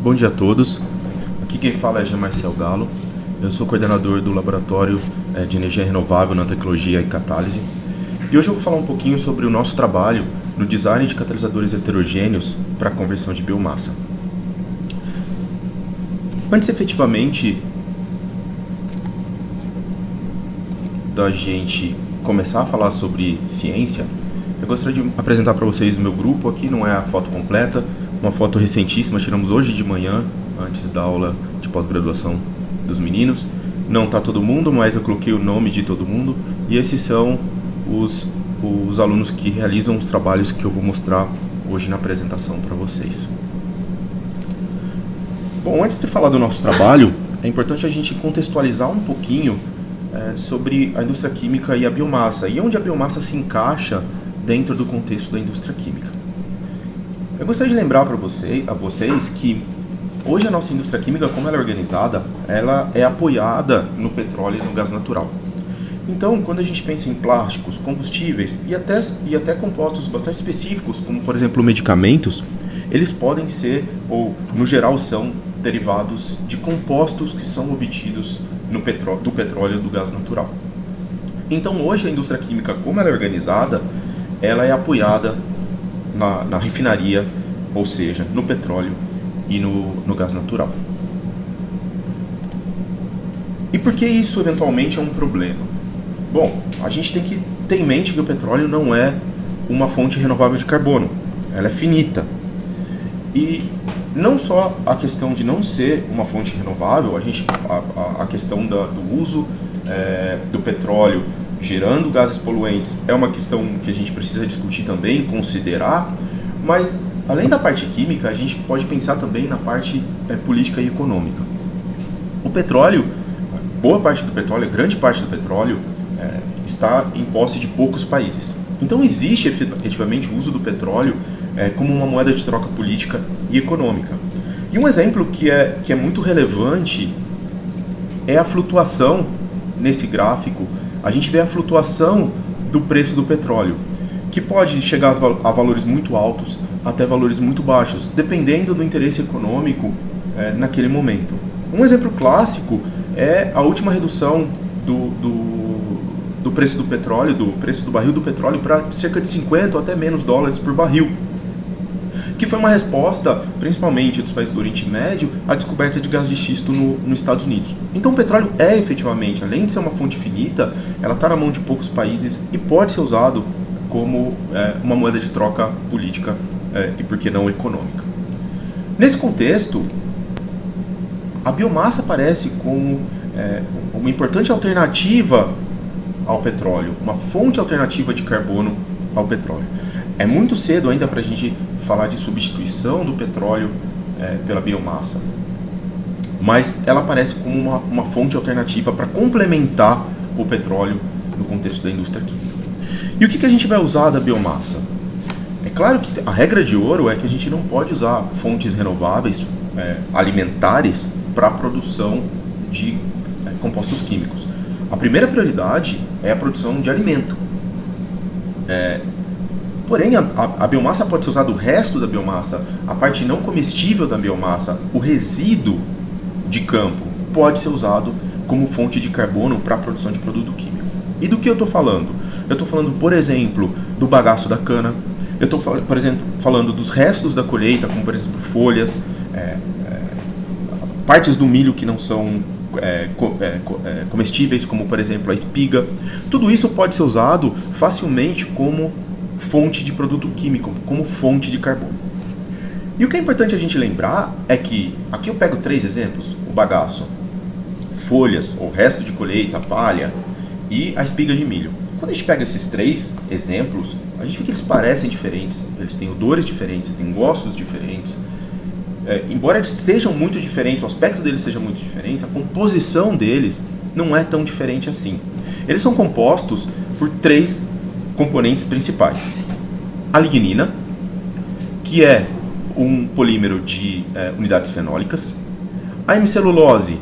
Bom dia a todos. Aqui quem fala é Jean Marcel Galo. Eu sou coordenador do Laboratório de Energia Renovável, Nanotecnologia e Catálise. E hoje eu vou falar um pouquinho sobre o nosso trabalho no design de catalisadores heterogêneos para a conversão de biomassa. Antes efetivamente da gente começar a falar sobre ciência, eu gostaria de apresentar para vocês o meu grupo. Aqui não é a foto completa, uma foto recentíssima, tiramos hoje de manhã, antes da aula de pós-graduação dos meninos. Não está todo mundo, mas eu coloquei o nome de todo mundo, e esses são os alunos que realizam os trabalhos que eu vou mostrar hoje na apresentação para vocês. Bom, antes de falar do nosso trabalho, é importante a gente contextualizar um pouquinho sobre a indústria química e a biomassa, e onde a biomassa se encaixa dentro do contexto da indústria química. Eu gostaria de lembrar a vocês que hoje a nossa indústria química, como ela é organizada, ela é apoiada no petróleo e no gás natural. Então, quando a gente pensa em plásticos, combustíveis e até compostos bastante específicos, como por exemplo medicamentos, eles podem ser, ou no geral são, derivados de compostos que são obtidos do petróleo e do gás natural. Então, hoje a indústria química, como ela é organizada, ela é apoiada na refinaria, ou seja, no petróleo e no gás natural. E por que isso eventualmente é um problema? Bom, a gente tem que ter em mente que o petróleo não é uma fonte renovável de carbono, ela é finita. E não só a questão de não ser uma fonte renovável, a questão do uso do petróleo gerando gases poluentes é uma questão que a gente precisa discutir também, considerar, mas além da parte química, a gente pode pensar também na parte política e econômica. O petróleo, boa parte do petróleo, grande parte do petróleo, está em posse de poucos países. Então existe efetivamente o uso do petróleo como uma moeda de troca política e econômica. E um exemplo que é muito relevante é a flutuação nesse gráfico. A gente vê a flutuação do preço do petróleo, que pode chegar a valores muito altos até valores muito baixos, dependendo do interesse econômico naquele momento. Um exemplo clássico é a última redução do preço do petróleo, do preço do barril do petróleo para cerca de 50 ou até menos dólares por barril, que foi uma resposta, principalmente dos países do Oriente Médio, à descoberta de gás de xisto nos Estados Unidos. Então o petróleo é efetivamente, além de ser uma fonte finita, ela está na mão de poucos países e pode ser usado como uma moeda de troca política e, por que não, econômica. Nesse contexto, a biomassa aparece como uma importante alternativa ao petróleo, uma fonte alternativa de carbono ao petróleo. É muito cedo ainda para a gente falar de substituição do petróleo pela biomassa, mas ela aparece como uma fonte alternativa para complementar o petróleo no contexto da indústria química. E o que a gente vai usar da biomassa? É claro que a regra de ouro é que a gente não pode usar fontes renováveis alimentares para a produção de compostos químicos. A primeira prioridade é a produção de alimento. Porém, a biomassa pode ser usada, o resto da biomassa, a parte não comestível da biomassa, o resíduo de campo, pode ser usado como fonte de carbono para a produção de produto químico. E do que eu estou falando? Eu estou falando, por exemplo, do bagaço da cana, eu estou, por exemplo, falando dos restos da colheita, como por exemplo folhas, partes do milho que não são comestíveis, como por exemplo a espiga. Tudo isso pode ser usado facilmente como fonte de produto químico, como fonte de carbono. E o que é importante a gente lembrar é que, aqui eu pego 3 exemplos, o bagaço, folhas, ou resto de colheita, palha e a espiga de milho. Quando a gente pega esses 3 exemplos, a gente vê que eles parecem diferentes, eles têm odores diferentes, têm gostos diferentes. Embora eles sejam muito diferentes, o aspecto deles seja muito diferente, a composição deles não é tão diferente assim. Eles são compostos por 3 componentes principais. A lignina, que é um polímero de unidades fenólicas. A hemicelulose,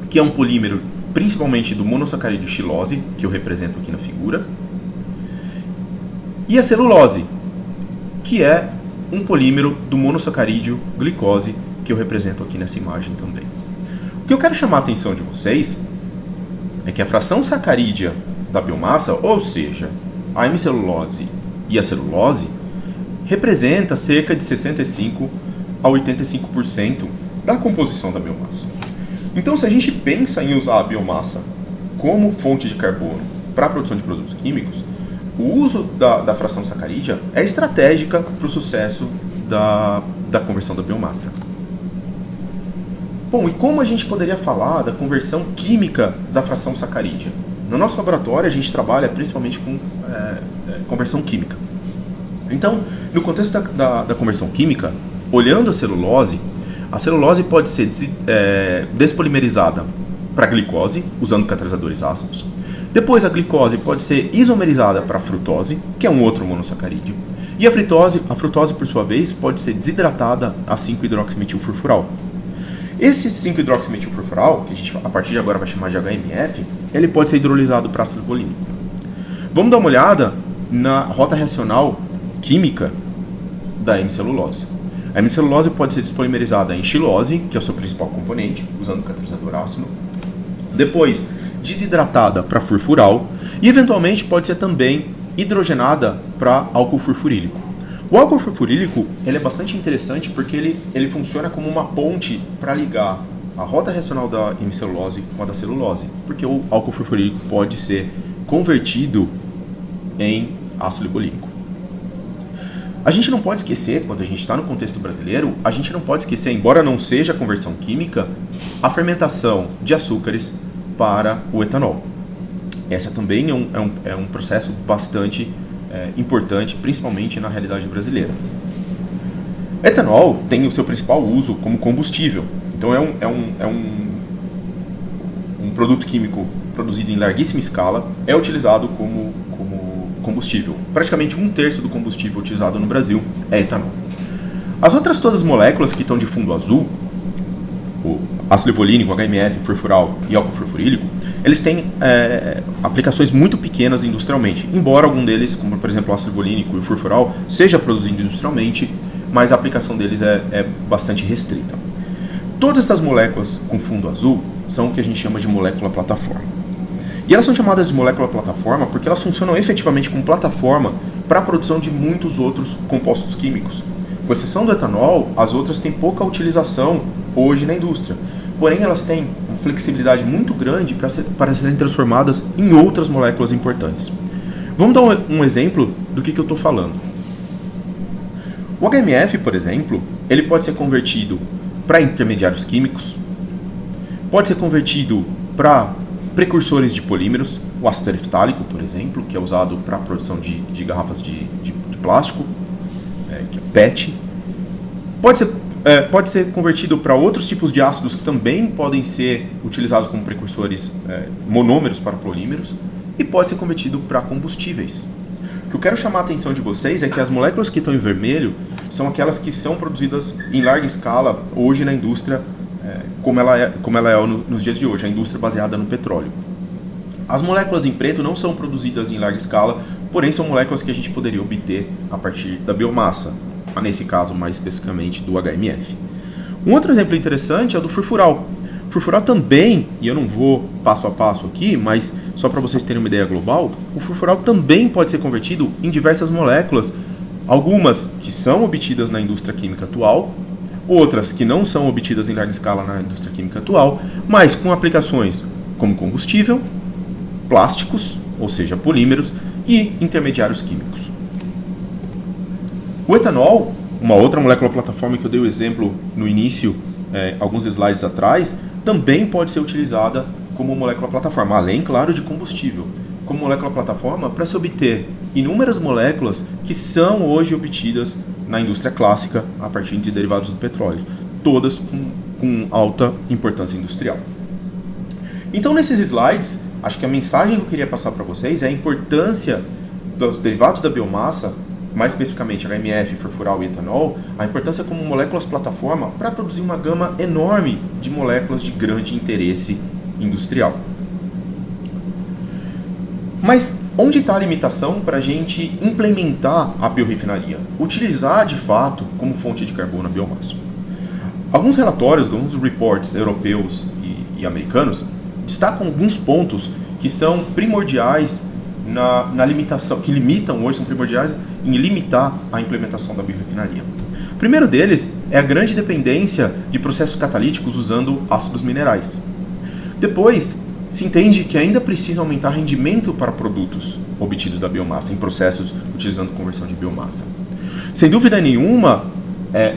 que é um polímero principalmente do monossacarídeo xilose, que eu represento aqui na figura. E a celulose, que é um polímero do monossacarídeo glicose, que eu represento aqui nessa imagem também. O que eu quero chamar a atenção de vocês é que a fração sacarídea da biomassa, ou seja, a hemicelulose e a celulose, representa cerca de 65 a 85% da composição da biomassa. Então, se a gente pensa em usar a biomassa como fonte de carbono para a produção de produtos químicos, o uso da fração sacarídea é estratégica para o sucesso da conversão da biomassa. Bom, e como a gente poderia falar da conversão química da fração sacarídea? No nosso laboratório, a gente trabalha principalmente com conversão química. Então, no contexto da conversão química, olhando a celulose pode ser despolimerizada para glicose, usando catalisadores ácidos. Depois, a glicose pode ser isomerizada para frutose, que é um outro monossacarídeo. E a frutose, por sua vez, pode ser desidratada a 5-hidroximetilfurfural. Esse 5-hidroximetilfurfural, que a gente a partir de agora vai chamar de HMF, ele pode ser hidrolisado para ácido livolínico. Vamos dar uma olhada na rota reacional química da hemicelulose. A hemicelulose pode ser despolimerizada em xilose, que é o seu principal componente, usando o catalisador ácido. Depois, desidratada para furfural e, eventualmente, pode ser também hidrogenada para álcool furfurílico. O álcool furfurílico ele é bastante interessante porque ele funciona como uma ponte para ligar a rota reacional da hemicelulose com a da celulose, porque o álcool furfurílico pode ser convertido em ácido livolínico. A gente não pode esquecer, quando a gente está no contexto brasileiro, a gente não pode esquecer, embora não seja a conversão química, a fermentação de açúcares para o etanol. Essa também é um processo bastante importante, principalmente na realidade brasileira. Etanol tem o seu principal uso como combustível. Então é um produto químico produzido em larguíssima escala, é utilizado como combustível. Praticamente 1/3 do combustível utilizado no Brasil é etanol. As outras todas as moléculas que estão de fundo azul, o ácido livolínico, HMF, furfural e álcool furfurílico, eles têm aplicações muito pequenas industrialmente, embora algum deles, como por exemplo o ácido livolínico e o furfural, seja produzido industrialmente, mas a aplicação deles é bastante restrita. Todas essas moléculas com fundo azul são o que a gente chama de molécula plataforma. E elas são chamadas de molécula plataforma porque elas funcionam efetivamente como plataforma para a produção de muitos outros compostos químicos. Com exceção do etanol, as outras têm pouca utilização hoje na indústria. Porém, elas têm uma flexibilidade muito grande para serem transformadas em outras moléculas importantes. Vamos dar um exemplo do que eu estou falando. O HMF, por exemplo, ele pode ser convertido para intermediários químicos, pode ser convertido para precursores de polímeros, o ácido tereftálico, por exemplo, que é usado para a produção de garrafas de plástico, que é PET. Pode ser convertido para outros tipos de ácidos que também podem ser utilizados como precursores monômeros para polímeros e pode ser convertido para combustíveis. O que eu quero chamar a atenção de vocês é que as moléculas que estão em vermelho são aquelas que são produzidas em larga escala hoje na indústria, como ela é nos dias de hoje, a indústria baseada no petróleo. As moléculas em preto não são produzidas em larga escala, porém são moléculas que a gente poderia obter a partir da biomassa, nesse caso mais especificamente do HMF. Um outro exemplo interessante é o do furfural. O furfural também, e eu não vou passo a passo aqui, mas só para vocês terem uma ideia global, o furfural também pode ser convertido em diversas moléculas, algumas que são obtidas na indústria química atual, outras que não são obtidas em larga escala na indústria química atual, mas com aplicações como combustível, plásticos, ou seja, polímeros, e intermediários químicos. O etanol, uma outra molécula plataforma que eu dei o exemplo no início, alguns slides atrás, também pode ser utilizada como molécula plataforma, além, claro, de combustível, como molécula plataforma para se obter inúmeras moléculas que são hoje obtidas na indústria clássica a partir de derivados do petróleo, todas com alta importância industrial. Então, nesses slides, acho que a mensagem que eu queria passar para vocês é a importância dos derivados da biomassa, mais especificamente HMF, furfural e etanol, a importância como moléculas plataforma para produzir uma gama enorme de moléculas de grande interesse industrial. Mas onde está a limitação para a gente implementar a biorefinaria? Utilizar de fato como fonte de carbono a biomassa? Alguns relatórios, alguns reports europeus e americanos destacam alguns pontos que são primordiais na limitação, que limitam hoje, são primordiais em limitar a implementação da biorefinaria. O primeiro deles é a grande dependência de processos catalíticos usando ácidos minerais. Depois, se entende que ainda precisa aumentar rendimento para produtos obtidos da biomassa em processos utilizando conversão de biomassa. Sem dúvida nenhuma,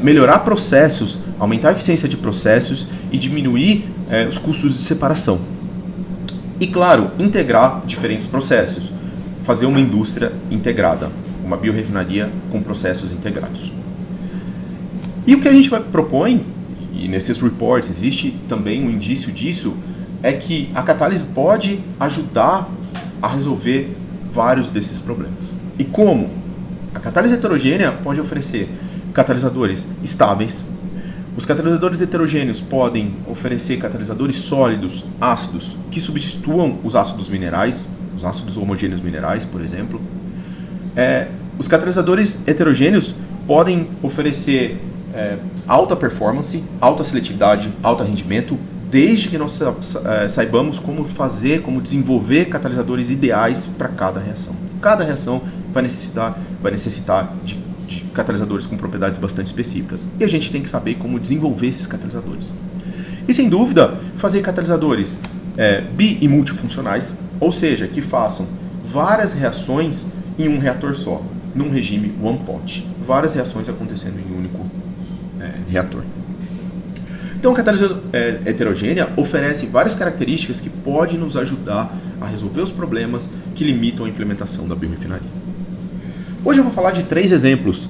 melhorar processos, aumentar a eficiência de processos e diminuir os custos de separação. E, claro, integrar diferentes processos, fazer uma indústria integrada, uma biorefinaria com processos integrados. E o que a gente propõe, e nesses reports existe também um indício disso, é que a catálise pode ajudar a resolver vários desses problemas. E como? A catálise heterogênea pode oferecer catalisadores estáveis. Os catalisadores heterogêneos podem oferecer catalisadores sólidos, ácidos, que substituam os ácidos minerais, os ácidos homogêneos minerais, por exemplo. Os catalisadores heterogêneos podem oferecer alta performance, alta seletividade, alto rendimento, desde que nós saibamos como fazer, como desenvolver catalisadores ideais para cada reação. Cada reação vai necessitar de catalisadores com propriedades bastante específicas. E a gente tem que saber como desenvolver esses catalisadores. E, sem dúvida, fazer catalisadores bi- e multifuncionais, ou seja, que façam várias reações em um reator só, num regime one pot. Várias reações acontecendo em um único reator. Então, a catálise heterogênea oferece várias características que podem nos ajudar a resolver os problemas que limitam a implementação da biorefinaria. Hoje eu vou falar de 3 exemplos.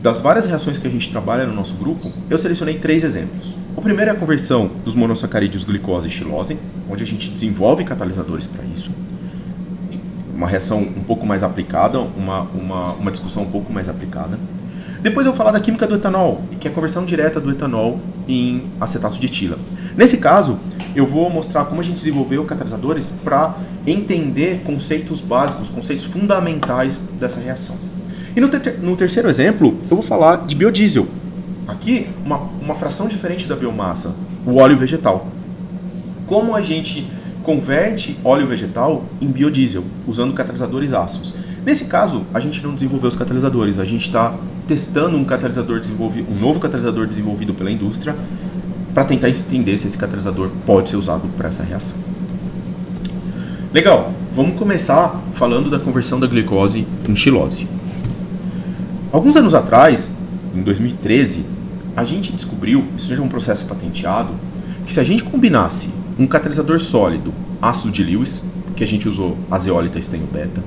Das várias reações que a gente trabalha no nosso grupo, eu selecionei 3 exemplos. O primeiro é a conversão dos monossacarídeos glicose e xilose, onde a gente desenvolve catalisadores para isso. Uma reação um pouco mais aplicada, uma discussão um pouco mais aplicada. Depois eu vou falar da química do etanol, que é a conversão direta do etanol em acetato de etila. Nesse caso, eu vou mostrar como a gente desenvolveu catalisadores para entender conceitos básicos, conceitos fundamentais dessa reação. E no terceiro exemplo, eu vou falar de biodiesel. Aqui, uma fração diferente da biomassa, o óleo vegetal. Como a gente converte óleo vegetal em biodiesel, usando catalisadores ácidos. Nesse caso, a gente não desenvolveu os catalisadores, a gente está testando um novo catalisador desenvolvido pela indústria para tentar entender se esse catalisador pode ser usado para essa reação. Legal, vamos começar falando da conversão da glicose em xilose. Alguns anos atrás, em 2013, a gente descobriu, isso já é um processo patenteado, que se a gente combinasse um catalisador sólido, ácido de Lewis, que a gente usou a zeólita estanho beta,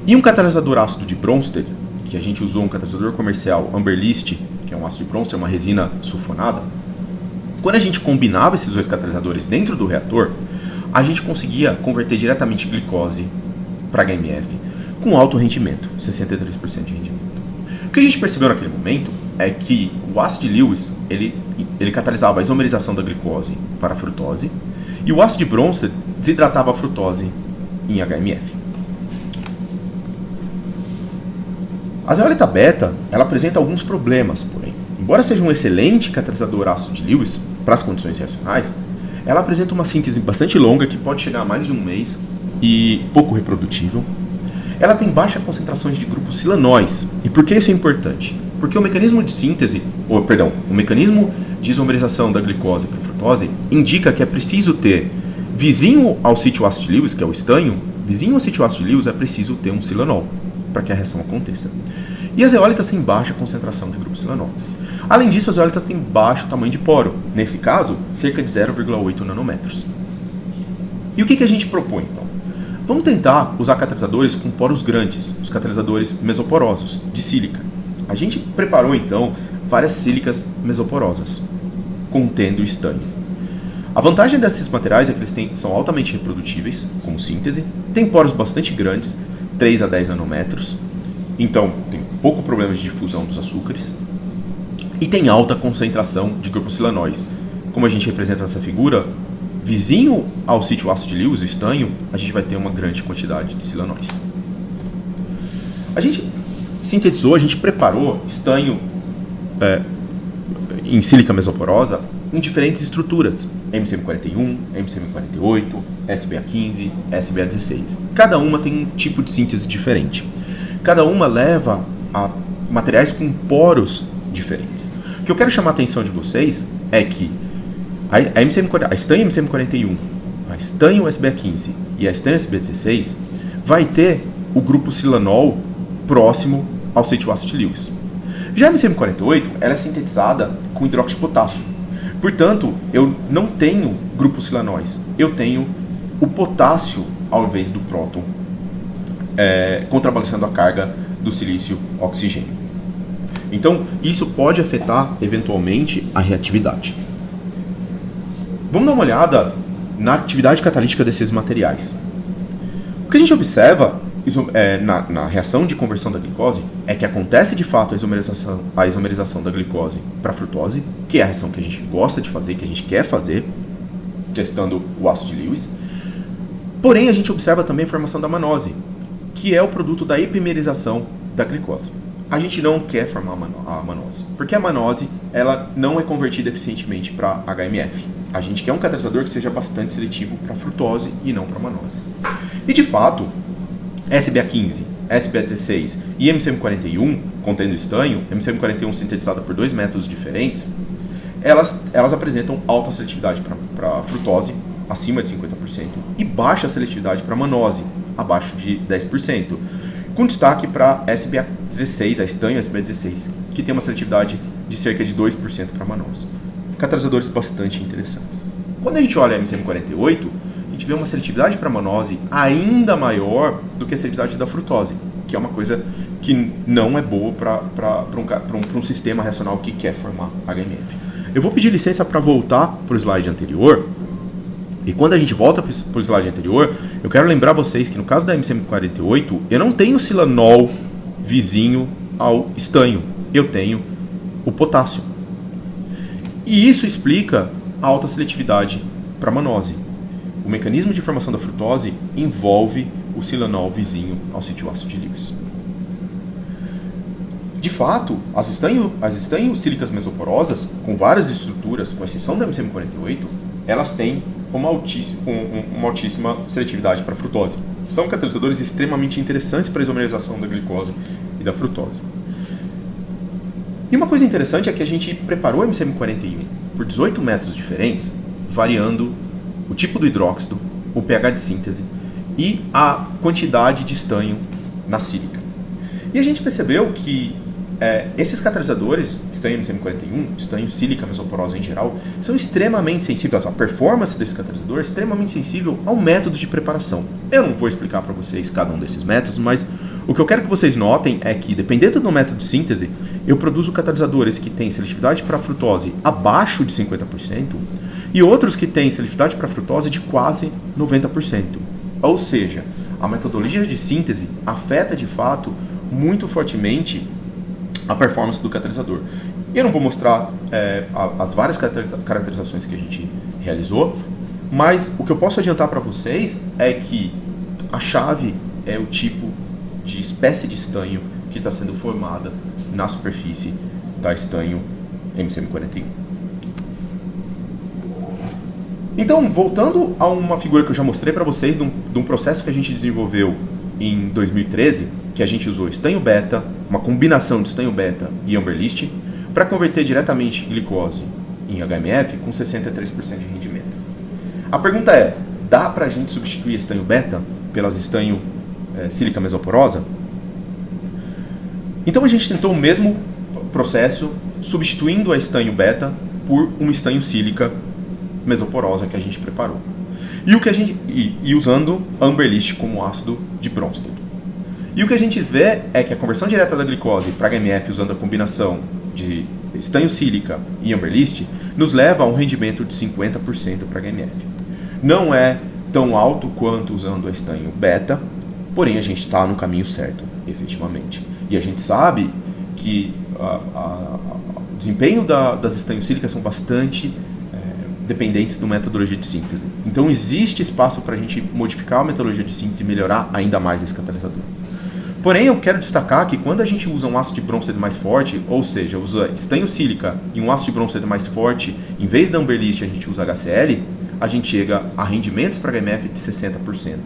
e um catalisador ácido de Bronsted, que a gente usou um catalisador comercial Amberlist, que é um ácido de Bronsted, uma resina sulfonada, quando a gente combinava esses 2 catalisadores dentro do reator, a gente conseguia converter diretamente glicose para HMF com alto rendimento, 63% de rendimento. O que a gente percebeu naquele momento é que o ácido de Lewis ele catalisava a isomerização da glicose para a frutose e o ácido de Bronsted desidratava a frutose em HMF. A zeólita beta ela apresenta alguns problemas, porém. Embora seja um excelente catalisador ácido de Lewis para as condições reacionais, ela apresenta uma síntese bastante longa que pode chegar a mais de um mês e pouco reprodutível. Ela tem baixa concentração de grupos silanóis. E por que isso é importante? Porque o mecanismo de síntese, o mecanismo de isomerização da glicose para a frutose indica que é preciso ter, vizinho ao sítio ácido de Lewis, que é o estanho, vizinho ao sítio ácido de Lewis é preciso ter um silanol para que a reação aconteça. E as zeólitas têm baixa concentração de grupo silanol. Além disso, as zeólitas têm baixo tamanho de poro, nesse caso, cerca de 0,8 nanômetros. E o que a gente propõe, então? Vamos tentar usar catalisadores com poros grandes, os catalisadores mesoporosos, de sílica. A gente preparou, então, várias sílicas mesoporosas, contendo estanho. A vantagem desses materiais é que eles são altamente reprodutíveis, como síntese, têm poros bastante grandes, 3 a 10 nanômetros, então tem pouco problema de difusão dos açúcares, e tem alta concentração de grupos silanóis. Como a gente representa nessa figura, vizinho ao sítio ácido de Lewis, o estanho, a gente vai ter uma grande quantidade de silanóis. A gente sintetizou, a gente preparou estanho em sílica mesoporosa em diferentes estruturas, MCM41, MCM48, SBA15, SBA16. Cada uma tem um tipo de síntese diferente. Cada uma leva a materiais com poros diferentes. O que eu quero chamar a atenção de vocês é que a estanho MCM41, a estanho SBA15 e a estanho SBA16 vai ter o grupo silanol próximo ao sítio ácido de Lewis. Já a MCM48 ela é sintetizada com hidróxido de potássio. Portanto, eu não tenho grupos silanóis, eu tenho o potássio ao invés do próton, contrabalançando a carga do silício oxigênio. Então, isso pode afetar eventualmente a reatividade. Vamos dar uma olhada na atividade catalítica desses materiais. O que a gente observa na reação de conversão da glicose é que acontece de fato a isomerização da glicose para frutose, que é a reação que a gente gosta de fazer, que a gente quer fazer, testando o ácido de Lewis. Porém, a gente observa também a formação da manose, que é o produto da epimerização da glicose. A gente não quer formar a manose, porque a manose ela não é convertida eficientemente para HMF. A gente quer um catalisador que seja bastante seletivo para frutose e não para manose. E de fato, SBA15, SBA16 e MCM41, contendo estanho, MCM41 sintetizada por dois métodos diferentes, elas apresentam alta seletividade para frutose, acima de 50%, e baixa seletividade para manose, abaixo de 10%, com destaque para SBA16, a estanho SBA16, que tem uma seletividade de cerca de 2% para manose. Catalisadores bastante interessantes. Quando a gente olha a MCM48, a gente vê uma seletividade para manose ainda maior do que a seletividade da frutose, que é uma coisa que não é boa para um sistema reacional que quer formar HMF. Eu vou pedir licença para voltar para o slide anterior, e quando a gente volta para o slide anterior, eu quero lembrar vocês que no caso da MCM48, eu não tenho silanol vizinho ao estanho, eu tenho o potássio. E isso explica a alta seletividade para manose. O mecanismo de formação da frutose envolve o silanol vizinho ao sítio ácido de Lewis. De fato, as estanho sílicas mesoporosas, com várias estruturas, com exceção da MCM48, elas têm uma altíssima seletividade para frutose. São catalisadores extremamente interessantes para a isomerização da glicose e da frutose. E uma coisa interessante é que a gente preparou a MCM41 por 18 métodos diferentes, variando o tipo do hidróxido, o pH de síntese e a quantidade de estanho na sílica. E a gente percebeu que esses catalisadores, estanho MCM41, estanho sílica mesoporosa em geral, são extremamente sensíveis, a performance desse catalisador é extremamente sensível ao método de preparação. Eu não vou explicar para vocês cada um desses métodos, mas o que eu quero que vocês notem é que, dependendo do método de síntese, eu produzo catalisadores que têm seletividade para frutose abaixo de 50% e outros que têm seletividade para frutose de quase 90%. Ou seja, a metodologia de síntese afeta de fato muito fortemente a performance do catalisador. Eu não vou mostrar as várias caracterizações que a gente realizou, mas o que eu posso adiantar para vocês é que a chave é o tipo de espécie de estanho que está sendo formada na superfície da estanho MCM41. Então, voltando a uma figura que eu já mostrei para vocês, de um processo que a gente desenvolveu em 2013, que a gente usou estanho beta, uma combinação de estanho beta e Amberlist, para converter diretamente glicose em HMF com 63% de rendimento. A pergunta é, dá para a gente substituir estanho beta pelas estanho sílica mesoporosa? Então a gente tentou o mesmo processo, substituindo a estanho beta por uma estanho sílica mesoporosa que a gente preparou. E usando Amberlist como ácido de Bronsted. E o que a gente vê é que a conversão direta da glicose para HMF usando a combinação de estanho sílica e Amberlist nos leva a um rendimento de 50% para HMF. Não é tão alto quanto usando a estanho beta, porém a gente está no caminho certo, efetivamente. E a gente sabe que o desempenho das estanhos sílicas são bastante dependentes da metodologia de síntese. Então existe espaço para a gente modificar a metodologia de síntese e melhorar ainda mais esse catalisador. Porém, eu quero destacar que quando a gente usa um ácido de Bronsted mais forte, ou seja, usa estanho sílica e um ácido de Bronsted mais forte, em vez da Amberlist a gente usa HCl, a gente chega a rendimentos para HMF de 60%,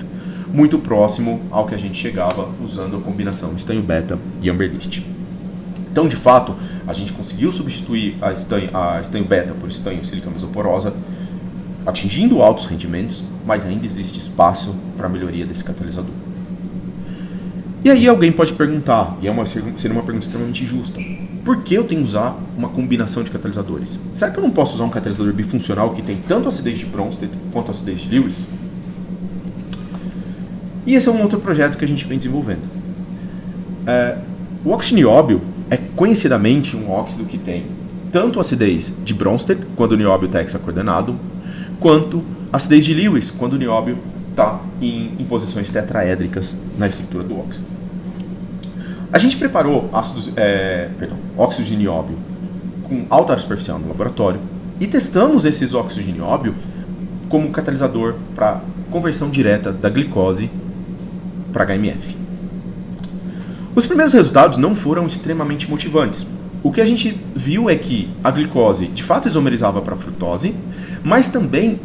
muito próximo ao que a gente chegava usando a combinação estanho beta e Amberlist. Então, de fato, a gente conseguiu substituir a estanho beta por estanho sílica mesoporosa, atingindo altos rendimentos, mas ainda existe espaço para melhoria desse catalisador. E aí alguém pode perguntar, e seria uma pergunta extremamente justa, por que eu tenho que usar uma combinação de catalisadores? Será que eu não posso usar um catalisador bifuncional que tem tanto acidez de Bronsted quanto acidez de Lewis? E esse é um outro projeto que a gente vem desenvolvendo. O óxido nióbio é conhecidamente um óxido que tem tanto acidez de Bronsted, quando o nióbio está hexacoordenado, quanto acidez de Lewis, quando o nióbio está em posições tetraédricas na estrutura do óxido. A gente preparou óxido de nióbio com alta área superficial no laboratório e testamos esses óxidos de nióbio como catalisador para conversão direta da glicose para HMF. Os primeiros resultados não foram extremamente motivantes. O que a gente viu é que a glicose de fato isomerizava para frutose, mas também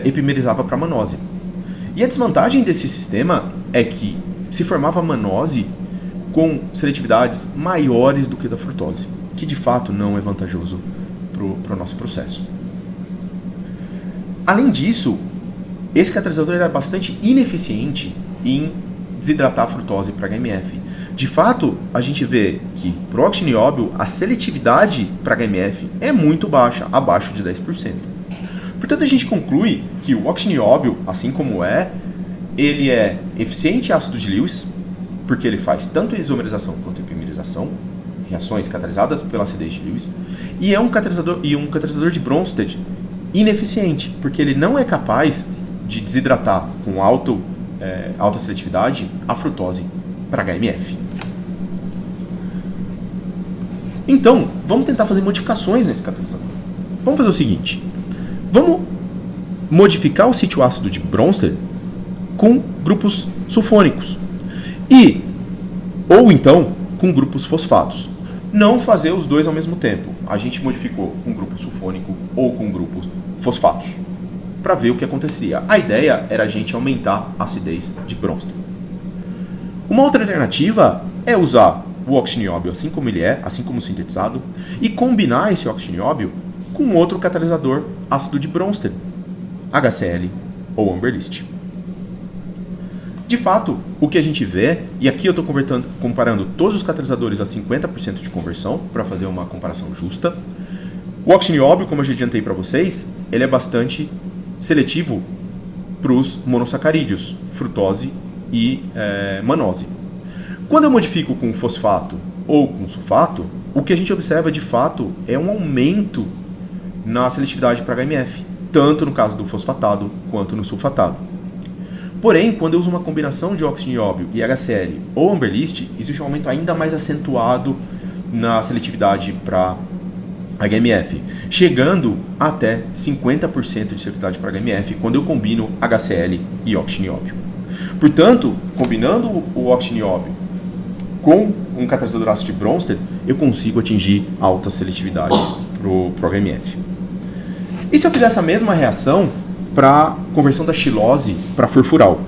epimerizava para manose. E a desvantagem desse sistema é que se formava manose com seletividades maiores do que da frutose, que de fato não é vantajoso para o nosso processo. Além disso, esse catalisador era bastante ineficiente em desidratar a frutose para HMF. De fato, a gente vê que para o óxido nióbio a seletividade para HMF é muito baixa, abaixo de 10%. Portanto, a gente conclui que o óxido nióbio, assim como ele é eficiente em ácido de Lewis, porque ele faz tanto isomerização quanto epimerização, reações catalisadas pela acidez de Lewis, e é um catalisador de Bronsted ineficiente, porque ele não é capaz de desidratar com alta seletividade a frutose para HMF. Então, vamos tentar fazer modificações nesse catalisador. Vamos fazer o seguinte: vamos modificar o sítio ácido de Bronsted com grupos sulfônicos ou então com grupos fosfatos. Não fazer os dois ao mesmo tempo. A gente modificou com grupo sulfônico ou com grupos fosfatos para ver o que aconteceria. A ideia era a gente aumentar a acidez de Bronsted. Uma outra alternativa é usar o óxido nióbio assim como ele é, assim como sintetizado, e combinar esse óxido nióbio com outro catalisador ácido de Bronsted, HCl ou Amberlist. De fato, o que a gente vê, e aqui eu estou comparando todos os catalisadores a 50% de conversão, para fazer uma comparação justa. O óxido nióbio, como eu já adiantei para vocês, ele é bastante seletivo para os monossacarídeos, frutose e manose. Quando eu modifico com fosfato ou com sulfato, o que a gente observa de fato é um aumento na seletividade para HMF, tanto no caso do fosfatado quanto no sulfatado. Porém, quando eu uso uma combinação de óxido nióbio e HCl ou Amberlist, existe um aumento ainda mais acentuado na seletividade para HMF, chegando até 50% de seletividade para HMF quando eu combino HCl e óxido nióbio. Portanto, combinando o óxido nióbio com um catalisador ácido de Bronsted, eu consigo atingir alta seletividade para o HMF. E se eu fizer essa mesma reação para conversão da xilose para furfural?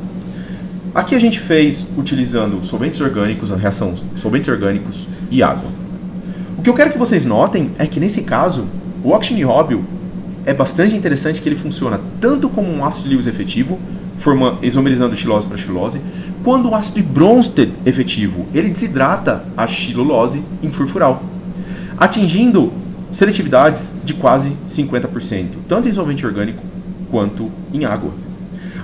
Aqui a gente fez utilizando solventes orgânicos, a reação solventes orgânicos e água. O que eu quero que vocês notem é que nesse caso, o óxido nióbio é bastante interessante que ele funciona tanto como um ácido de Lewis efetivo, isomerizando xilose para xilose, quando o ácido de Bronsted efetivo, ele desidrata a xilulose em furfural, atingindo seletividades de quase 50%, tanto em solvente orgânico quanto em água.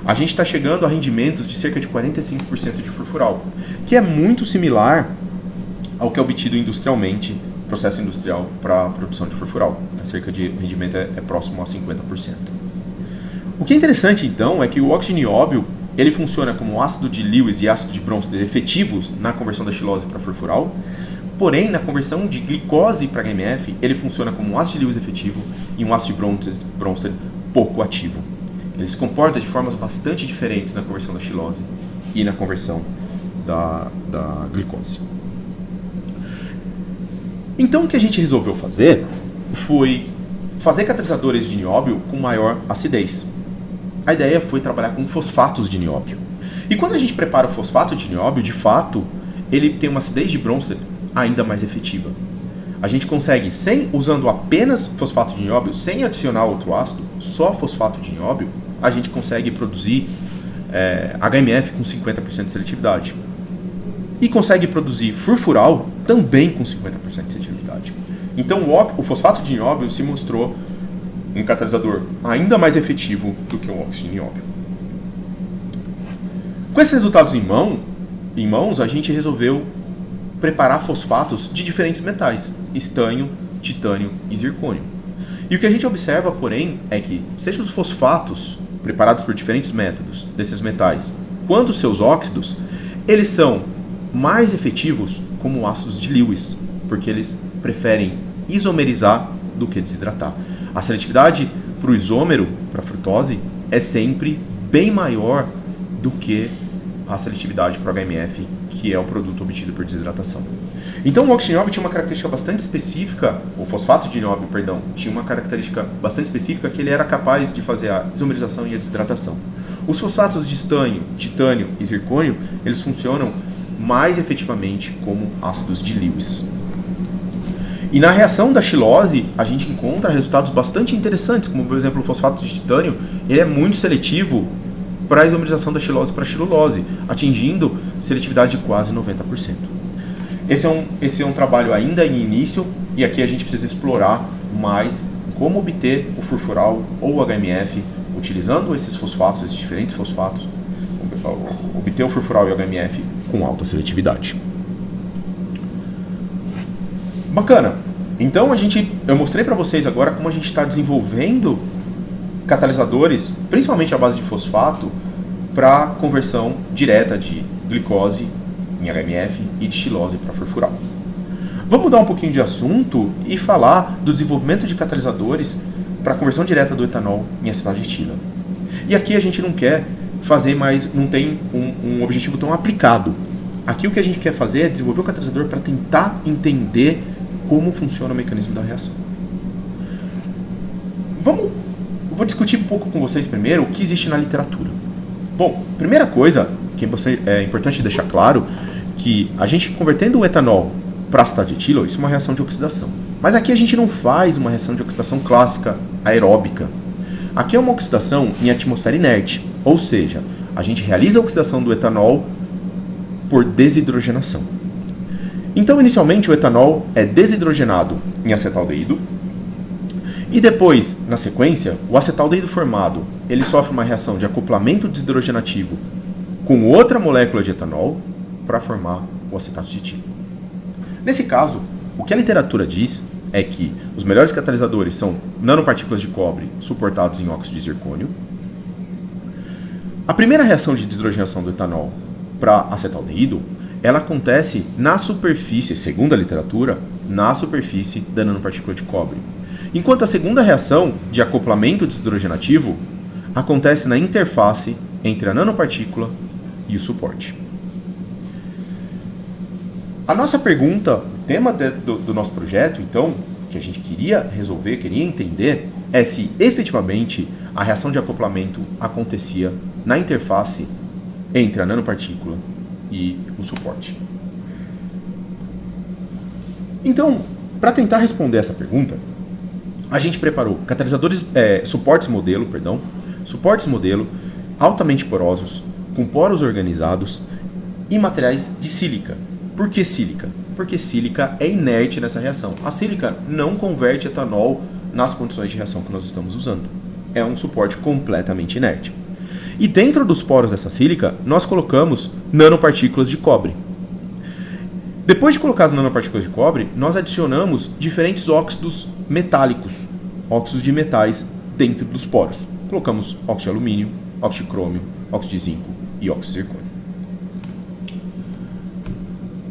A gente está chegando a rendimentos de cerca de 45% de furfural, que é muito similar ao que é obtido industrialmente, processo industrial para a produção de furfural. O rendimento é próximo a 50%. O que é interessante, então, é que o óxido nióbio ele funciona como ácido de Lewis e ácido de Bronsted efetivos na conversão da xilose para furfural, porém, na conversão de glicose para HMF, ele funciona como um ácido de Lewis efetivo e um ácido de Bronsted pouco ativo. Ele se comporta de formas bastante diferentes na conversão da xilose e na conversão da glicose. Então o que a gente resolveu fazer foi fazer catalisadores de nióbio com maior acidez. A ideia foi trabalhar com fosfatos de nióbio. E quando a gente prepara o fosfato de nióbio, de fato, ele tem uma acidez de Bronsted ainda mais efetiva. A gente consegue, usando apenas fosfato de nióbio, sem adicionar outro ácido, só fosfato de nióbio, a gente consegue produzir HMF com 50% de seletividade. E consegue produzir furfural também com 50% de seletividade. Então o fosfato de nióbio se mostrou um catalisador ainda mais efetivo do que o óxido de nióbio. Com esses resultados em mãos, a gente resolveu preparar fosfatos de diferentes metais, estanho, titânio e zircônio. E o que a gente observa, porém, é que seja os fosfatos preparados por diferentes métodos desses metais, quanto os seus óxidos, eles são mais efetivos como ácidos de Lewis, porque eles preferem isomerizar do que desidratar. A seletividade para o isômero, para a frutose, é sempre bem maior do que a seletividade para o HMF, que é o produto obtido por desidratação. Então o óxido de nióbio tinha uma característica bastante específica, o fosfato de nióbio, perdão, tinha uma característica bastante específica que ele era capaz de fazer a isomerização e a desidratação. Os fosfatos de estanho, titânio e zircônio, eles funcionam mais efetivamente como ácidos de Lewis. E na reação da xilose, a gente encontra resultados bastante interessantes, como por exemplo o fosfato de titânio, ele é muito seletivo para a isomerização da xilose para a xilulose, atingindo seletividade de quase 90%. Esse é um trabalho ainda em início, e aqui a gente precisa explorar mais como obter o furfural ou o HMF, utilizando esses fosfatos, esses diferentes fosfatos, obter o furfural e o HMF com alta seletividade. Bacana! Então eu mostrei para vocês agora como a gente está desenvolvendo catalisadores, principalmente à base de fosfato, para conversão direta de glicose em HMF e de xilose para furfural. Vamos mudar um pouquinho de assunto e falar do desenvolvimento de catalisadores para conversão direta do etanol em acetato de etila. E aqui a gente não quer fazer mais, não tem um objetivo tão aplicado. Aqui o que a gente quer fazer é desenvolver um catalisador para tentar entender como funciona o mecanismo da reação. Eu vou discutir um pouco com vocês primeiro o que existe na literatura. Bom, primeira coisa que é importante deixar claro que a gente convertendo o etanol para acetato de etilo, isso é uma reação de oxidação. Mas aqui a gente não faz uma reação de oxidação clássica aeróbica. Aqui é uma oxidação em atmosfera inerte, ou seja, a gente realiza a oxidação do etanol por desidrogenação. Então, inicialmente, o etanol é desidrogenado em acetaldeído e depois, na sequência, o acetaldeído formado ele sofre uma reação de acoplamento desidrogenativo com outra molécula de etanol para formar o acetato de etilo. Nesse caso, o que a literatura diz é que os melhores catalisadores são nanopartículas de cobre suportados em óxido de zircônio. A primeira reação de desidrogenação do etanol para acetaldeído, ela acontece na superfície, segundo a literatura, na superfície da nanopartícula de cobre. Enquanto a segunda reação de acoplamento desidrogenativo acontece na interface entre a nanopartícula e o suporte. A nossa pergunta, o tema do nosso projeto, então, que a gente queria resolver, queria entender, é se efetivamente a reação de acoplamento acontecia na interface entre a nanopartícula e o suporte. Então, para tentar responder essa pergunta, a gente preparou suportes modelo altamente porosos, com poros organizados e materiais de sílica. Por que sílica? Porque sílica é inerte nessa reação. A sílica não converte etanol nas condições de reação que nós estamos usando. É um suporte completamente inerte. E dentro dos poros dessa sílica, nós colocamos nanopartículas de cobre. Depois de colocar as nanopartículas de cobre, nós adicionamos diferentes óxidos metálicos, óxidos de metais dentro dos poros. Colocamos óxido de alumínio, óxido de crômio, óxido de zinco e óxido de zircônio.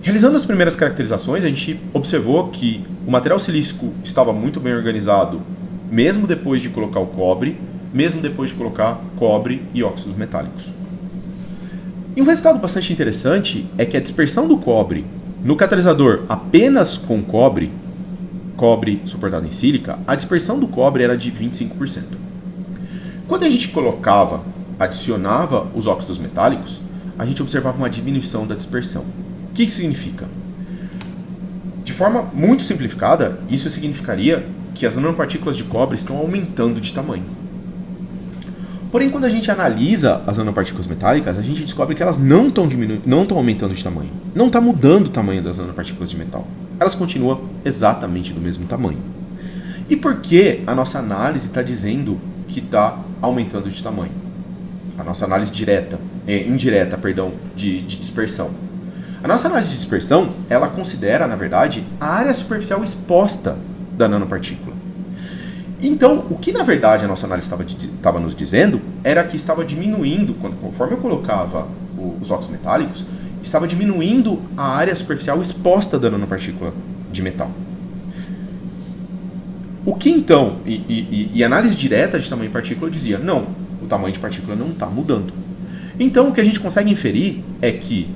Realizando as primeiras caracterizações, a gente observou que o material silícico estava muito bem organizado, mesmo depois de colocar o cobre, mesmo depois de colocar cobre e óxidos metálicos. E um resultado bastante interessante é que a dispersão do cobre no catalisador apenas com cobre suportado em sílica, a dispersão do cobre era de 25%. Quando a gente adicionava os óxidos metálicos, a gente observava uma diminuição da dispersão. O que isso significa? De forma muito simplificada, isso significaria que as nanopartículas de cobre estão aumentando de tamanho. Porém, quando a gente analisa as nanopartículas metálicas, a gente descobre que elas não estão aumentando de tamanho. Não está mudando o tamanho das nanopartículas de metal. Elas continuam exatamente do mesmo tamanho. E por que a nossa análise está dizendo que está aumentando de tamanho? A nossa análise indireta de dispersão. A nossa análise de dispersão, ela considera, na verdade, a área superficial exposta da nanopartícula. Então, o que na verdade a nossa análise estava nos dizendo era que estava diminuindo, conforme eu colocava os óxidos metálicos, estava diminuindo a área superficial exposta da nanopartícula de metal. O que então, e análise direta de tamanho de partícula dizia, não, o tamanho de partícula não está mudando. Então, o que a gente consegue inferir é que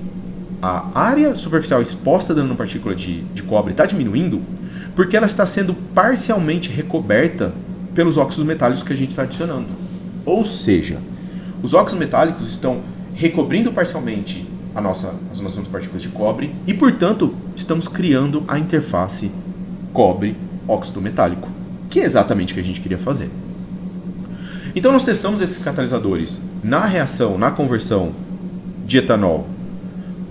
a área superficial exposta da nanopartícula de cobre está diminuindo porque ela está sendo parcialmente recoberta pelos óxidos metálicos que a gente está adicionando. Ou seja, os óxidos metálicos estão recobrindo parcialmente as nossas partículas de cobre e, portanto, estamos criando a interface cobre-óxido metálico, que é exatamente o que a gente queria fazer. Então, nós testamos esses catalisadores na conversão de etanol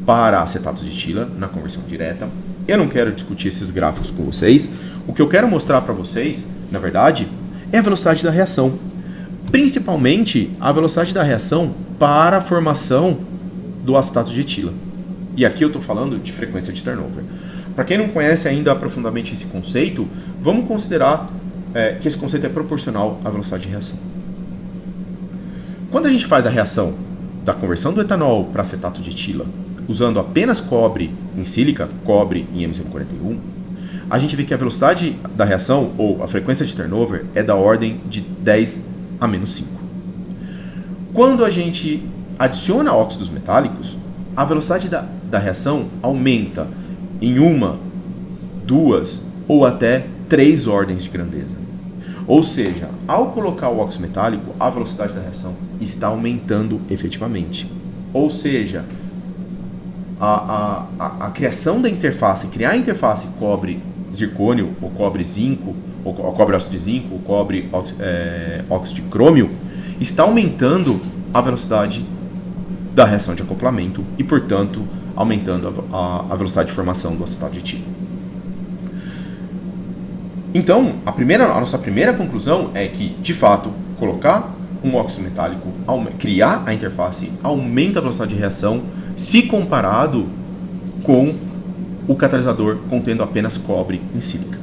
para acetatos de etila, na conversão direta. Eu não quero discutir esses gráficos com vocês. O que eu quero mostrar para vocês, na verdade, é a velocidade da reação. Principalmente a velocidade da reação para a formação do acetato de etila. E aqui eu estou falando de frequência de turnover. Para quem não conhece ainda profundamente esse conceito, vamos considerar que esse conceito é proporcional à velocidade de reação. Quando a gente faz a reação da conversão do etanol para acetato de etila, usando apenas cobre em sílica, cobre em MCM41, a gente vê que a velocidade da reação, ou a frequência de turnover, é da ordem de 10 a menos 5. Quando a gente adiciona óxidos metálicos, a velocidade da reação aumenta em 1, 2 ou até 3 ordens de grandeza. Ou seja, ao colocar o óxido metálico, a velocidade da reação está aumentando efetivamente. Ou seja, a criação da interface, criar a interface cobre-zircônio, ou cobre-zinco, ou cobre-óxido de zinco, ou cobre-óxido de crômio, está aumentando a velocidade da reação de acoplamento e, portanto, aumentando a velocidade de formação do acetato de etila. Então, a nossa primeira conclusão é que, de fato, colocar um óxido metálico, criar a interface, aumenta a velocidade de reação se comparado com o catalisador contendo apenas cobre em sílica.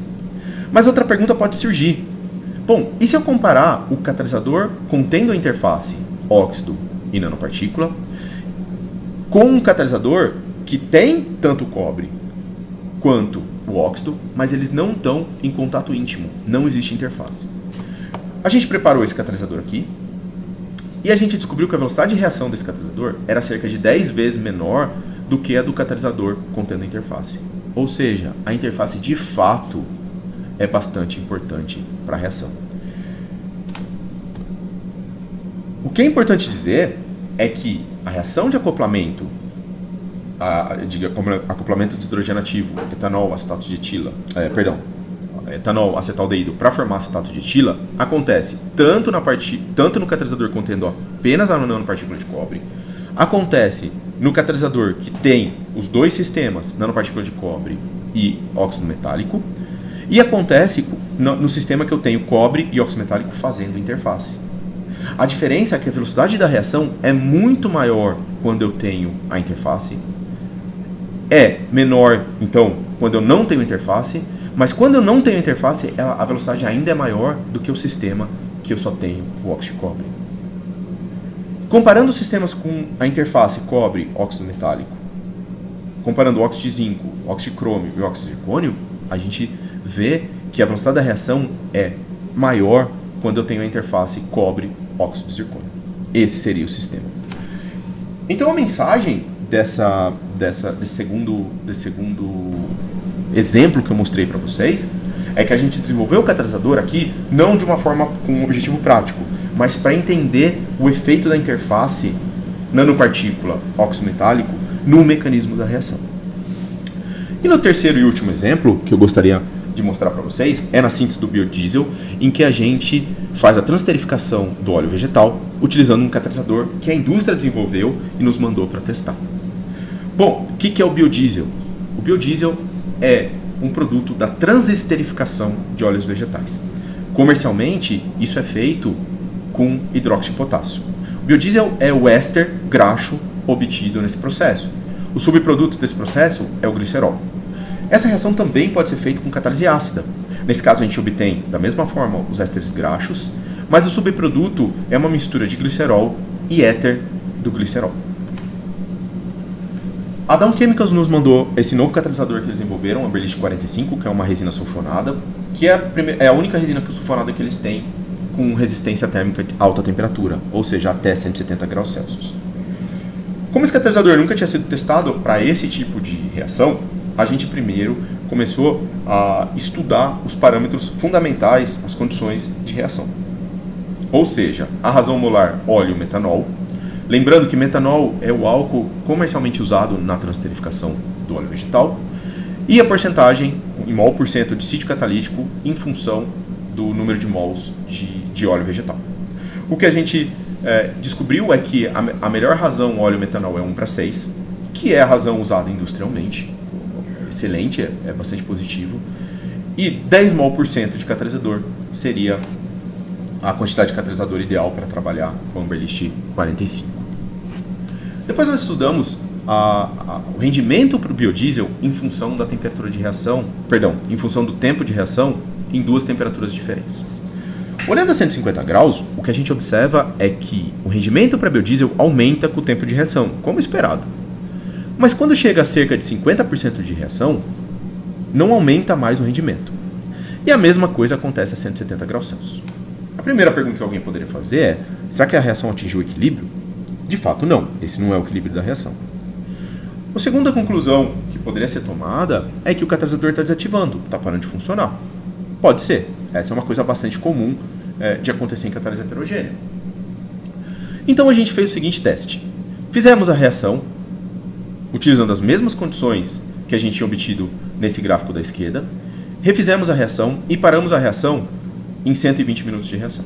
Mas outra pergunta pode surgir. Bom, e se eu comparar o catalisador contendo a interface óxido e nanopartícula com um catalisador que tem tanto cobre quanto o óxido, mas eles não estão em contato íntimo, não existe interface. A gente preparou esse catalisador aqui e a gente descobriu que a velocidade de reação desse catalisador era cerca de 10 vezes menor do que a do catalisador contendo a interface. Ou seja, a interface de fato é bastante importante para a reação. O que é importante dizer é que a reação de acoplamento, acoplamento de hidrogênio ativo, etanol, acetato de etila, etanol, acetaldeído para formar acetato de etila, acontece tanto no catalisador contendo apenas a nanopartícula de cobre, acontece no catalisador que tem os dois sistemas, nanopartícula de cobre e óxido metálico, e acontece no sistema que eu tenho cobre e óxido metálico fazendo interface. A diferença é que a velocidade da reação é muito maior quando eu tenho a interface, é menor, então, quando eu não tenho interface, mas quando eu não tenho interface, a velocidade ainda é maior do que o sistema que eu só tenho o óxido de cobre. Comparando os sistemas com a interface cobre, óxido metálico, comparando o óxido de zinco, óxido de crômio e o óxido de zircônio, a gente vê que a velocidade da reação é maior quando eu tenho a interface cobre, óxido de zircônio. Esse seria o sistema. Então a mensagem desse segundo exemplo que eu mostrei para vocês é que a gente desenvolveu o catalisador aqui não de uma forma com um objetivo prático, mas para entender o efeito da interface nanopartícula óxido metálico no mecanismo da reação. E no terceiro e último exemplo que eu gostaria de mostrar para vocês é na síntese do biodiesel, em que a gente faz a transesterificação do óleo vegetal utilizando um catalisador que a indústria desenvolveu e nos mandou para testar. Bom, o que é o biodiesel? O biodiesel é um produto da transesterificação de óleos vegetais. Comercialmente, isso é feito com hidróxido de potássio. O biodiesel é o éster graxo obtido nesse processo. O subproduto desse processo é o glicerol. Essa reação também pode ser feita com catálise ácida. Nesse caso, a gente obtém, da mesma forma, os ésteres graxos, mas o subproduto é uma mistura de glicerol e éter do glicerol. A Dow Chemicals nos mandou esse novo catalisador que eles desenvolveram, a Amberlist 45, que é uma resina sulfonada, que é a única resina sulfonada que eles têm com resistência térmica de alta temperatura, ou seja, até 170 graus Celsius. Como esse catalisador nunca tinha sido testado para esse tipo de reação, a gente primeiro começou a estudar os parâmetros fundamentais, as condições de reação. Ou seja, a razão molar óleo-metanol. Lembrando que metanol é o álcool comercialmente usado na transesterificação do óleo vegetal. E a porcentagem, em mol por cento de sítio catalítico, em função do número de mols de óleo vegetal. O que a gente descobriu é que a melhor razão óleo-metanol é 1:6, que é a razão usada industrialmente. Excelente, é bastante positivo. E 10 mol por cento de catalisador seria a quantidade de catalisador ideal para trabalhar com a Amberlist 45. Depois nós estudamos o rendimento para o biodiesel em função da temperatura de reação, em função do tempo de reação em duas temperaturas diferentes. Olhando a 150 graus, o que a gente observa é que o rendimento para biodiesel aumenta com o tempo de reação, como esperado. Mas quando chega a cerca de 50% de reação, não aumenta mais o rendimento. E a mesma coisa acontece a 170 graus Celsius. A primeira pergunta que alguém poderia fazer é: será que a reação atingiu o equilíbrio? De fato, não. Esse não é o equilíbrio da reação. A segunda conclusão que poderia ser tomada é que o catalisador está desativando, está parando de funcionar. Pode ser. Essa é uma coisa bastante comum de acontecer em catálise heterogênea. Então a gente fez o seguinte teste. Fizemos a reação utilizando as mesmas condições que a gente tinha obtido nesse gráfico da esquerda, refizemos a reação e paramos a reação em 120 minutos de reação.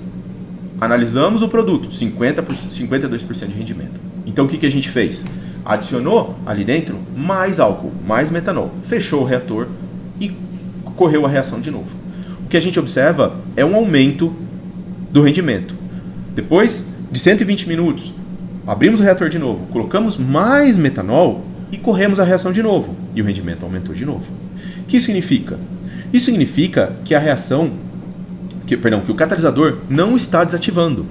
Analisamos o produto, 52% de rendimento. Então o que a gente fez? Adicionou ali dentro mais álcool, mais metanol, fechou o reator e correu a reação de novo. O que a gente observa é um aumento do rendimento. Depois de 120 minutos, abrimos o reator de novo, colocamos mais metanol e corremos a reação de novo. E o rendimento aumentou de novo. O que isso significa? Isso significa que a reação, que o catalisador não está desativando.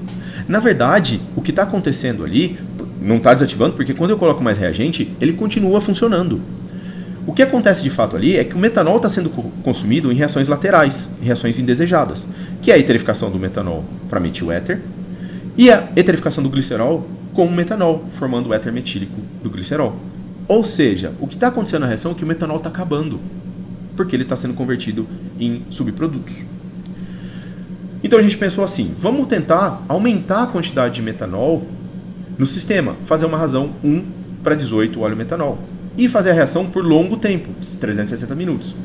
Na verdade, o que está acontecendo ali não está desativando porque quando eu coloco mais reagente, ele continua funcionando. O que acontece de fato ali é que o metanol está sendo consumido em reações laterais, em reações indesejadas, que é a eterificação do metanol para metil-éter e a eterificação do glicerol com o metanol, formando o éter metílico do glicerol. Ou seja, o que está acontecendo na reação é que o metanol está acabando, porque ele está sendo convertido em subprodutos. Então a gente pensou assim, vamos tentar aumentar a quantidade de metanol no sistema, fazer uma razão 1:18 óleo-metanol e fazer a reação por longo tempo, 360 minutos.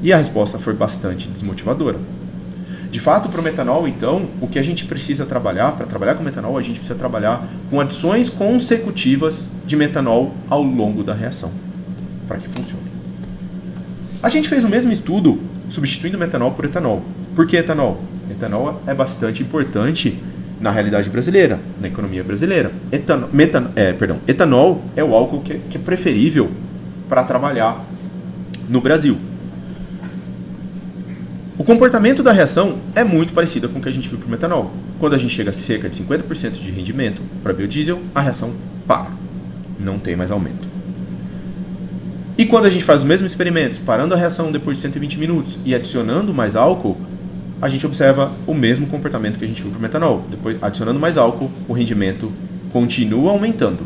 E a resposta foi bastante desmotivadora. De fato, para o metanol, então, o que a gente precisa trabalhar, para trabalhar com metanol, a gente precisa trabalhar com adições consecutivas de metanol ao longo da reação, para que funcione. A gente fez o mesmo estudo substituindo metanol por etanol. Por que etanol? Etanol é bastante importante na realidade brasileira, na economia brasileira. Etanol é o álcool que é preferível para trabalhar no Brasil. O comportamento da reação é muito parecido com o que a gente viu para o metanol. Quando a gente chega a cerca de 50% de rendimento para biodiesel, a reação para. Não tem mais aumento. E quando a gente faz os mesmos experimentos, parando a reação depois de 120 minutos e adicionando mais álcool, a gente observa o mesmo comportamento que a gente viu para o metanol. Depois, adicionando mais álcool, o rendimento continua aumentando.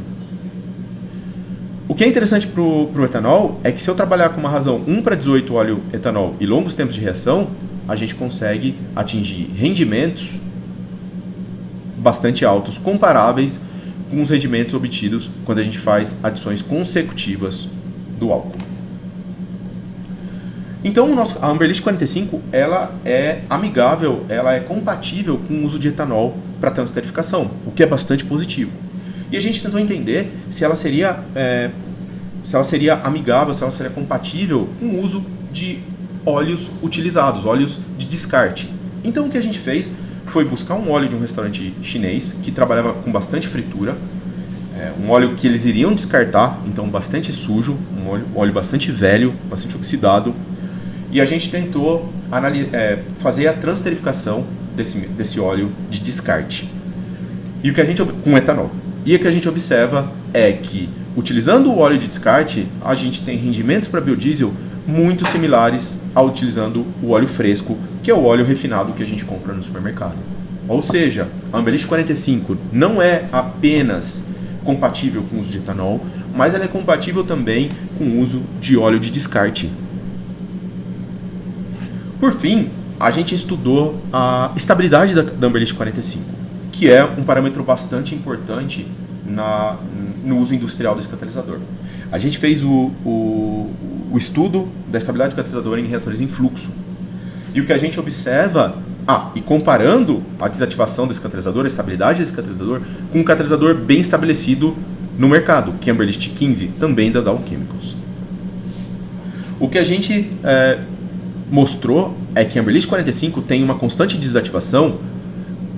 O que é interessante para o etanol é que se eu trabalhar com uma razão 1:18 óleo etanol e longos tempos de reação, a gente consegue atingir rendimentos bastante altos, comparáveis com os rendimentos obtidos quando a gente faz adições consecutivas do álcool. Então a Amberlist 45 ela é amigável, ela é compatível com o uso de etanol para transesterificação, o que é bastante positivo. E a gente tentou entender se ela seria amigável, se ela seria compatível com o uso de óleos utilizados, óleos de descarte. Então o que a gente fez foi buscar um óleo de um restaurante chinês que trabalhava com bastante fritura, um óleo que eles iriam descartar, então bastante sujo, um óleo bastante velho, bastante oxidado, e a gente tentou fazer a transesterificação desse óleo de descarte com etanol. E o que a gente observa é que, utilizando o óleo de descarte, a gente tem rendimentos para biodiesel muito similares a utilizando o óleo fresco, que é o óleo refinado que a gente compra no supermercado. Ou seja, a Amberlist 45 não é apenas compatível com o uso de etanol, mas ela é compatível também com o uso de óleo de descarte. Por fim, a gente estudou a estabilidade da Amberlist 45, que é um parâmetro bastante importante no uso industrial desse catalisador. A gente fez o estudo da estabilidade do catalisador em reatores em fluxo. E o que a gente observa, e comparando a desativação desse catalisador, a estabilidade desse catalisador, com um catalisador bem estabelecido no mercado, que é a Amberlist 15, também da Dow Chemicals. O que a gente mostrou é que a Amberlist 45 tem uma constante de desativação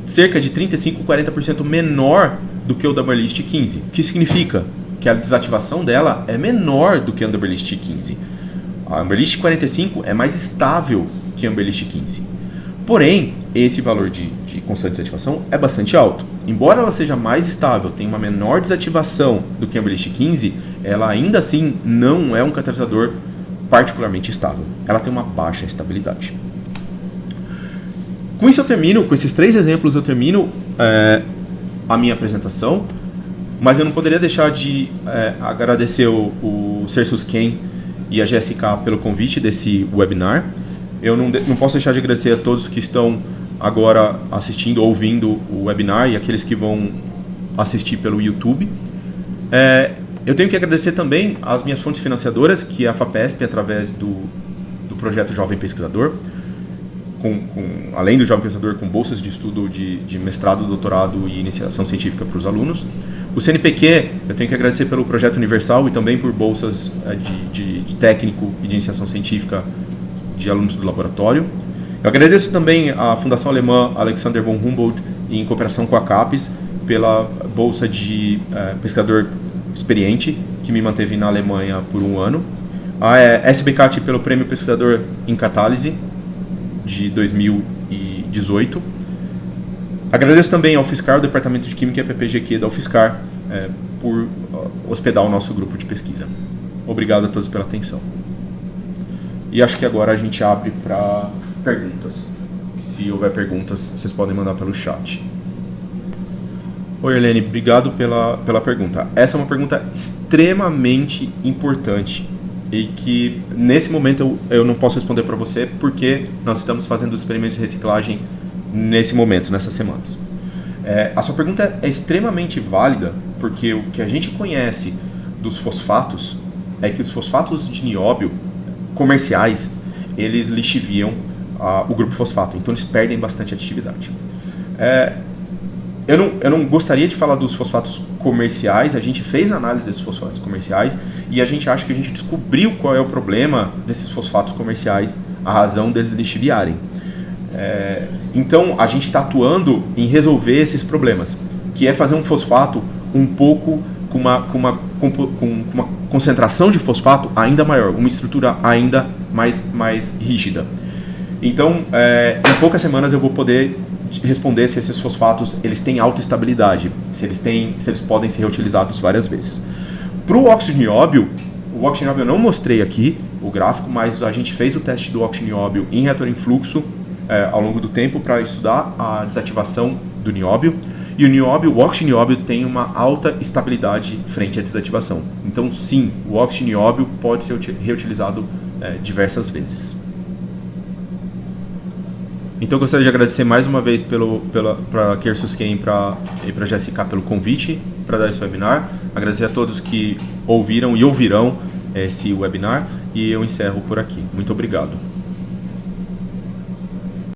cerca de 35% a 40% menor do que o da Amberlist 15. O que significa? Que a desativação dela é menor do que a Amberlist 15. A Amberlist 45 é mais estável que a Amberlist 15. Porém, esse valor de constante de desativação é bastante alto. Embora ela seja mais estável, tenha uma menor desativação do que a Amberlist 15, ela ainda assim não é um catalisador particularmente estável. Ela tem uma baixa estabilidade. Com isso com esses 3 exemplos eu termino a minha apresentação, mas eu não poderia deixar de agradecer o Cersus Ken e a Jéssica pelo convite desse webinar. Eu não posso deixar de agradecer a todos que estão agora assistindo, ouvindo o webinar e aqueles que vão assistir pelo YouTube. Eu tenho que agradecer também as minhas fontes financiadoras, que é a FAPESP, através do projeto Jovem Pesquisador, além do Jovem Pesquisador, com bolsas de estudo de mestrado, doutorado e iniciação científica para os alunos. O CNPq, eu tenho que agradecer pelo projeto Universal e também por bolsas de técnico e de iniciação científica de alunos do laboratório. Eu agradeço também à Fundação Alemã Alexander von Humboldt, em cooperação com a CAPES, pela bolsa de pesquisador experiente, que me manteve na Alemanha por 1 ano. A SBCat pelo Prêmio Pesquisador em Catálise, de 2018. Agradeço também ao UFSCar, o Departamento de Química e PPGQ da UFSCar, por hospedar o nosso grupo de pesquisa. Obrigado a todos pela atenção. E acho que agora a gente abre para perguntas. Se houver perguntas, vocês podem mandar pelo chat. Oi, Irlene, obrigado pela pergunta. Essa é uma pergunta extremamente importante e que, nesse momento, eu não posso responder para você porque nós estamos fazendo os experimentos de reciclagem nesse momento, nessas semanas. A sua pergunta é extremamente válida porque o que a gente conhece dos fosfatos é que os fosfatos de nióbio comerciais, eles lixiviam o grupo fosfato, então eles perdem bastante atividade. Eu não gostaria de falar dos fosfatos comerciais, a gente fez análise desses fosfatos comerciais e a gente acha que a gente descobriu qual é o problema desses fosfatos comerciais, a razão deles lixiviarem. Então a gente está atuando em resolver esses problemas, que é fazer um fosfato um pouco com uma concentração de fosfato ainda maior, uma estrutura ainda mais rígida. Então, em poucas semanas eu vou poder responder se esses fosfatos eles têm alta estabilidade, se eles podem ser reutilizados várias vezes. Para o óxido de nióbio, eu não mostrei aqui o gráfico, mas a gente fez o teste do óxido de nióbio em reator em fluxo ao longo do tempo para estudar a desativação do nióbio. E o nióbio, o óxido nióbio tem uma alta estabilidade frente à desativação. Então, sim, o óxido nióbio pode ser reutilizado diversas vezes. Então, eu gostaria de agradecer mais uma vez para a Kersusken e para a Jéssica pelo convite para dar esse webinar. Agradecer a todos que ouviram e ouvirão esse webinar. E eu encerro por aqui. Muito obrigado.